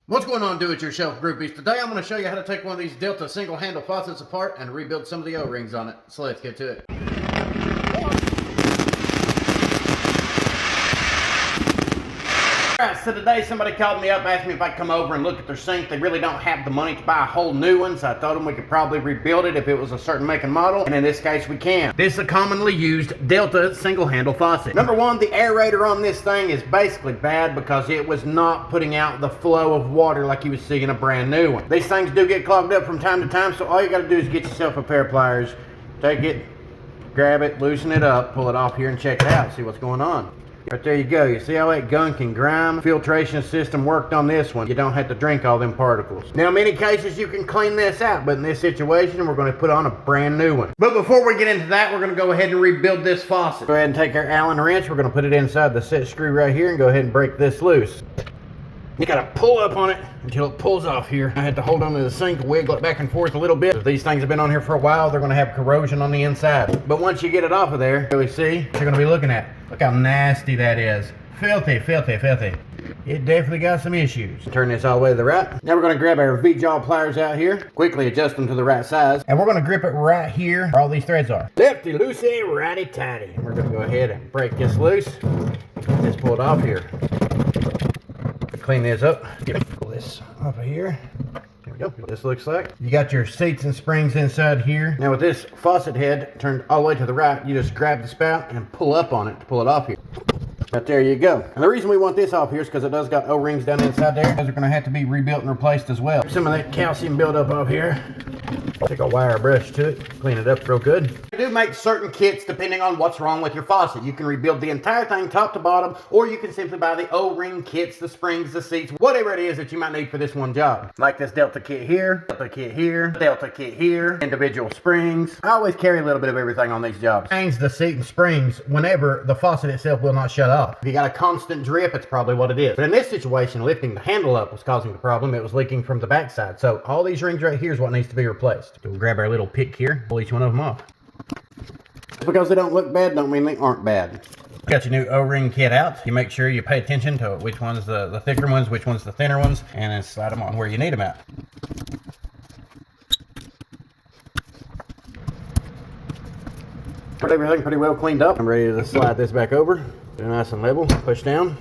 What's going on, do-it-yourself groupies? Today I'm going to show you how to take one of these Delta single handle faucets apart and rebuild some of the O-rings on it. So let's get to it. Alright, so today somebody called me up, asked me if I'd come over and look at their sink. They really don't have the money to buy a whole new one, so I told them we could probably rebuild it if it was a certain make and model, and in this case we can. This is a commonly used Delta single handle faucet. Number one, the aerator on this thing is basically bad because it was not putting out the flow of water like you would see in a brand new one. These things do get clogged up from time to time, so all you gotta do is get yourself a pair of pliers, take it, grab it, loosen it up, pull it off here and check it out, see what's going on. Right there you go. You see all that gunk and grime? Filtration system worked on this one. You don't have to drink all them particles. Now, in many cases, you can clean this out, but in this situation, we're going to put on a brand new one. But before we get into that, we're going to go ahead and rebuild this faucet. Go ahead and take our Allen wrench. We're going to put it inside the set screw right here and go ahead and break this loose. You got to pull up on it until it pulls off here. I had to hold onto the sink, wiggle it back and forth a little bit. If these things have been on here for a while, they're going to have corrosion on the inside. But once you get it off of there, really see what you're going to be looking at. Look how nasty that is. Filthy, filthy, filthy. It definitely got some issues. Turn this all the way to the right. Now we're going to grab our V-jaw pliers out here, quickly adjust them to the right size, and we're going to grip it right here where all these threads are. Lefty loosey, righty tighty. And we're going to go ahead and break this loose. Just pull it off here. Clean this up. Pull this off of here. There we go. What this looks like. You got your seats and springs inside here. Now with this faucet head turned all the way to the right, you just grab the spout and pull up on it to pull it off here. Right there you go. And the reason we want this off here is because it does got O-rings down inside there. Those are going to have to be rebuilt and replaced as well. Some of that calcium buildup off here. Take a wire brush to it, clean it up real good. You do make certain kits depending on what's wrong with your faucet. You can rebuild the entire thing top to bottom, or you can simply buy the O-ring kits, the springs, the seats, whatever it is that you might need for this one job. Like this Delta kit here, Delta kit here, Delta kit here, individual springs. I always carry a little bit of everything on these jobs. Change the seat and springs whenever the faucet itself will not shut off. If you got a constant drip, it's probably what it is. But in this situation, lifting the handle up was causing the problem. It was leaking from the backside. So all these rings right here is what needs to be replaced. So we'll grab our little pick here, pull each one of them off. Just because they don't look bad don't mean they aren't bad. Got your new O-ring kit out. You make sure you pay attention to which one's the thicker ones, which one's the thinner ones, and then slide them on where you need them at. Got everything pretty well cleaned up. I'm ready to slide this back over. Do nice and level. Push down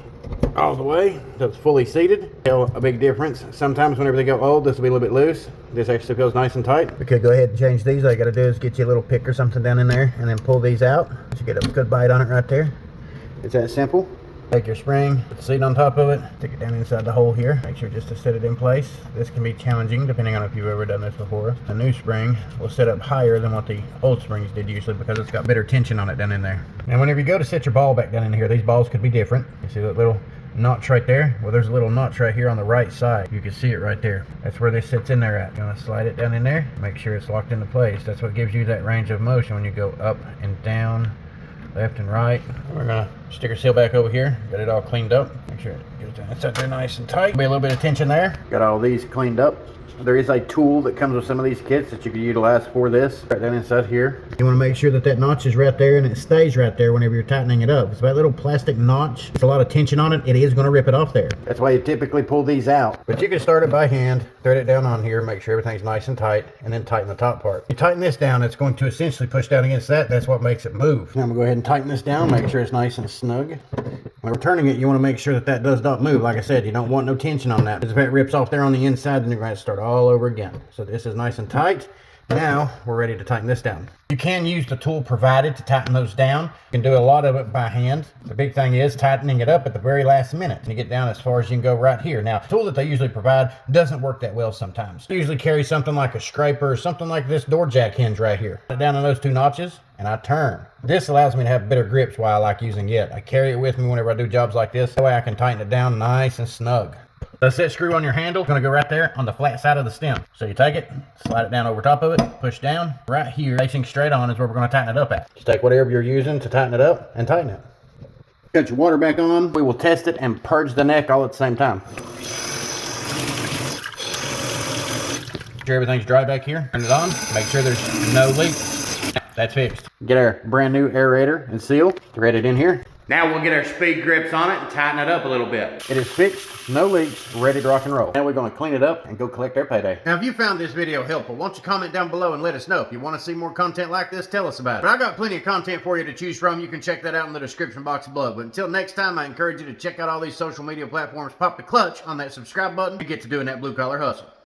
all the way until it's fully seated. Tell a big difference. Sometimes whenever they go old, this will be a little bit loose. This actually feels nice and tight. We could go ahead and change these. All you got to do is get you a little pick or something down in there and then pull these out. You get a good bite on it right there. It's that simple. Take your spring, put the seat on top of it, stick it down inside the hole here. Make sure just to set it in place. This can be challenging depending on if you've ever done this before. The new spring will set up higher than what the old springs did usually because it's got better tension on it down in there. Now whenever you go to set your ball back down in here, these balls could be different. You see that little notch right there? Well, there's a little notch right here on the right side. You can see it right there. That's where this sits in there at. You want to slide it down in there, make sure it's locked into place. That's what gives you that range of motion when you go up and down, left and right. We're gonna stick our seal back over here. Got it all cleaned up. Make sure it goes down inside there nice and tight. Be a little bit of tension there. Got all these cleaned up. There is a tool that comes with some of these kits that you can utilize for this. Right down inside here. You want to make sure that that notch is right there and it stays right there whenever you're tightening it up. It's that little plastic notch. There's a lot of tension on it. It is going to rip it off there. That's why you typically pull these out. But you can start it by hand, thread it down on here, make sure everything's nice and tight, and then tighten the top part. You tighten this down, it's going to essentially push down against that. That's what makes it move. Now I'm going to go ahead and tighten this down, make sure it's nice and snug. When we're turning it, you want to make sure that that does not move. Like I said, you don't want no tension on that. Because if it rips off there on the inside, then you're going to start all over again. So this is nice and tight. Now we're ready to tighten this down. You can use the tool provided to tighten those down. You can do a lot of it by hand. The big thing is tightening it up at the very last minute. And you get down as far as you can go right here. Now, the tool that they usually provide doesn't work that well sometimes. I usually carry something like a scraper or something like this door jack hinge right here. Put it down on those two notches and I turn. This allows me to have better grips while I like using it. I carry it with me whenever I do jobs like this. That way I can tighten it down nice and snug. The set screw on your handle is going to go right there on the flat side of the stem. So you take it, slide it down over top of it, push down. Right here, facing straight on is where we're going to tighten it up at. Just take whatever you're using to tighten it up and tighten it. Got your water back on. We will test it and purge the neck all at the same time. Make sure everything's dry back here. Turn it on. Make sure there's no leak. That's fixed. Get our brand new aerator and seal. Thread it in here. Now we'll get our speed grips on it and tighten it up a little bit. It is fixed, no leaks, ready to rock and roll. Now we're going to clean it up and go collect our payday. Now if you found this video helpful, why don't you comment down below and let us know. If you want to see more content like this, tell us about it. But I got plenty of content for you to choose from. You can check that out in the description box below. But until next time, I encourage you to check out all these social media platforms. Pop the clutch on that subscribe button to get to doing that blue collar hustle.